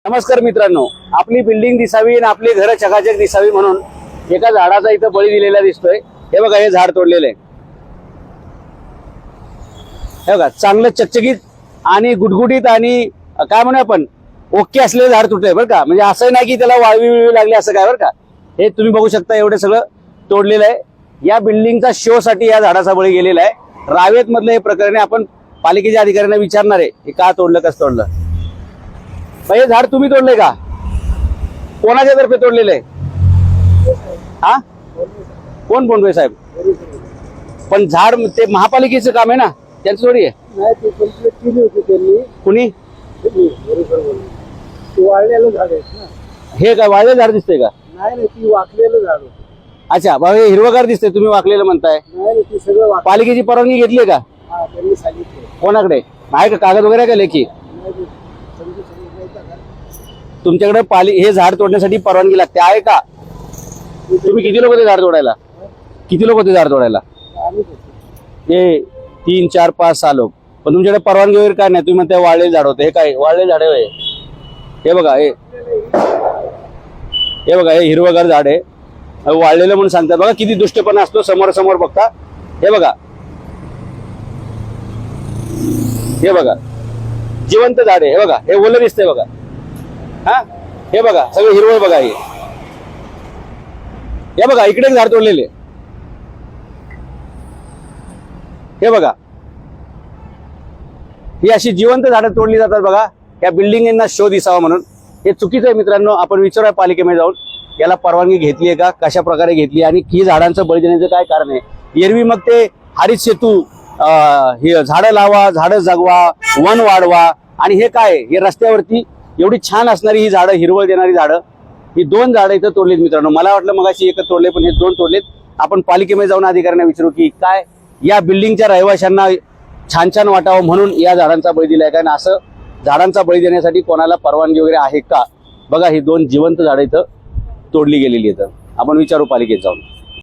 नमस्कार मित्रांनो, आपली बिल्डिंग दिसावी आणि आपली घरं चकाचक दिसावी म्हणून एका झाडाचा इथं बळी दिलेला दिसतोय। हे बघा, हे झाड तोडलेलं आहे। हे बघा, चांगलं चकचकीत आणि गुटगुटीत आणि काय म्हणू आपण ओके असलेलं झाड तुटलंय बरं का। म्हणजे असं नाही की त्याला वाळवी लागली असं काय बरं का। हे तुम्ही बघू शकता, एवढं सगळं तोडलेलं आहे। या बिल्डिंगचा शो साठी या झाडाचा बळी गेलेला आहे। रावेत मधलं हे प्रकरण आपण पालिकेच्या अधिकाऱ्यांना विचारणार आहे की का तोडलं, कसं तोडलं। हे झाड तुम्ही तोडले का? कोणाच्या तर्फे तोडलेलं आहे? हा, कोण बोंडवे साहेब? पण झाड ते महापालिकेचं काम आहे ना, त्यांचं थोडी आहे। नाही, ते कंप्लीट केली होती त्यांनी। कुणी? वाळलेलं झाड आहे ना हे काय वाळलेलं झाड दिसतंय का? नाही नाही, ती वाकलेलं झाड होतं। अच्छा बाबा, हे हिरवगार दिसतंय, तुम्ही वाकलेलं म्हणताय। नाही, ती सगळं पालिकेची परवानगी घेतली आहे का? हा, त्यांनी सांगितलं। कोणाकडे आहे का कागद वगैरे का लेखी? नाही, ते समजू सांगितलं का? तुमच्याकडे हे झाड तोडण्यासाठी परवानगी लागते आहे का? तुम्ही किती लोक होते झाड तोडायला? किती लोक होते झाड तोडायला? आम्हीच होतो। हे 3, 4, 5, 6 लोक। पण तुमच्याकडे परवानगी वगैरे काय नाही, तुम्ही म्हणताय वाळलेले झाड होते। हे काय वाळलेले झाड आहे? हे बघा, हे बघा, हे हिरवगार झाड आहे, वाळलेलं म्हणून सांगतात। बघा किती दुष्टपणा असतो, समोर समोर बघता। हे बघा, हे बघा जिवंत झाड आहे। हे बघा, हे ओलं दिसतंय बघा। हा, हे बघा सगळं हिरवळ बघा। हे बघा, इकडे झाड तोडलेले। हे बघा, ही अशी जिवंत झाडं तोडली जातात बघा, या बिल्डिंगना शो दिसावा म्हणून। हे चुकीचं आहे मित्रांनो। आपण विचारूया पालिकेमध्ये जाऊन, याला परवानगी घेतली आहे का, कशा प्रकारे घेतली आणि ही झाडांचं बळी देण्याचं काय कारण आहे। एरवी मग ते हरित सेतू, हे झाडं लावा, झाडं जगवा, वन वाढवा, आणि हे काय, हे रस्त्यावरती एवढी छान असणारी ही झाडं, हिरवळ देणारी झाडं, ही 2 झाडं इथं तोडलीत मित्रांनो। मला वाटलं मगाशी एकच तोडले, पण हे 2 तोडलेत। आपण पालिकेमध्ये जाऊन अधिकाऱ्यांना विचारू की काय या बिल्डिंगच्या रहिवाशांना छान छान वाटावं म्हणून या झाडांचा बळी दिलाय का, आणि असं झाडांचा बळी देण्यासाठी कोणाला परवानगी वगैरे आहे का? बघा, ही 2 जिवंत झाडं इथं तोडली गेलेली आहेत। आपण विचारू पालिकेत जाऊन।